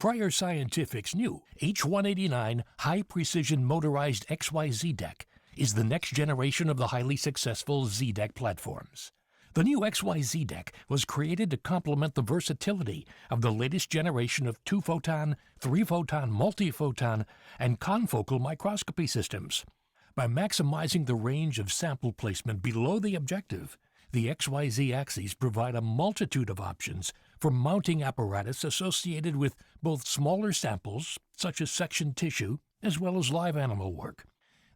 Prior Scientific's new H189 high-precision motorized XYZ deck is the next generation of the highly successful Z-Deck platforms. The new XYZ deck was created to complement the versatility of the latest generation of 2-photon, 3-photon, multiphoton, and confocal microscopy systems. By maximizing the range of sample placement below the objective, the XYZ axes provide a multitude of options for mounting apparatus associated with both smaller samples, such as section tissue, as well as live animal work.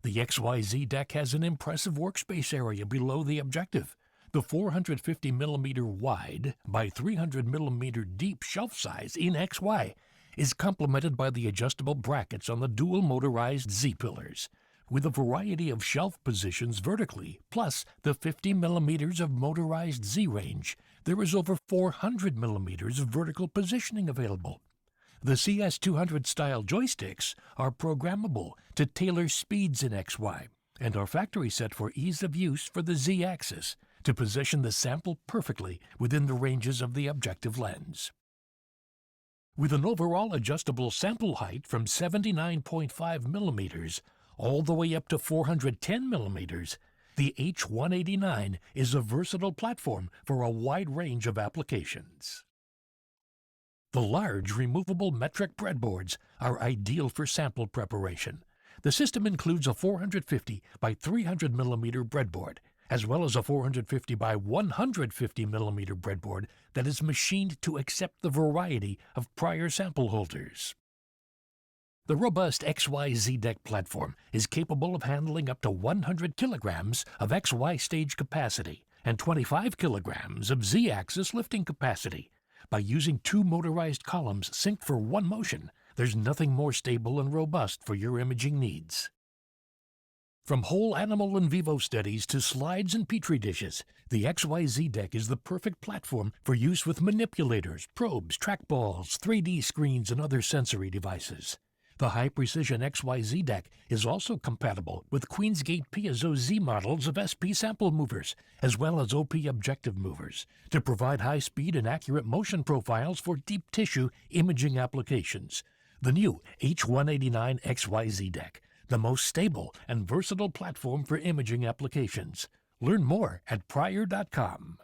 The XYZ deck has an impressive workspace area below the objective. The 450mm wide by 300mm deep shelf size in XY is complemented by the adjustable brackets on the dual motorized Z-pillars, with a variety of shelf positions vertically, plus the 50mm of motorized Z-range. There is over 400mm of vertical positioning available. The CS200 style joysticks are programmable to tailor speeds in XY and are factory set for ease of use for the Z-axis to position the sample perfectly within the ranges of the objective lens. With an overall adjustable sample height from 79.5mm all the way up to 410mm, the H189 is a versatile platform for a wide range of applications. The large removable metric breadboards are ideal for sample preparation. The system includes a 450 by 300mm breadboard, as well as a 450 by 150mm breadboard that is machined to accept the variety of prior sample holders. The robust XYZ Deck platform is capable of handling up to 100 kilograms of XY stage capacity and 25 kilograms of Z-axis lifting capacity. By using two motorized columns synced for one motion, there's nothing more stable and robust for your imaging needs. From whole animal in vivo studies to slides and petri dishes, the XYZ Deck is the perfect platform for use with manipulators, probes, trackballs, 3D screens, and other sensory devices. The high-precision XYZ Deck is also compatible with Queensgate Piezo Z models of SP sample movers, as well as OP objective movers, to provide high-speed and accurate motion profiles for deep tissue imaging applications. The new H189 XYZ Deck, the most stable and versatile platform for imaging applications. Learn more at prior.com.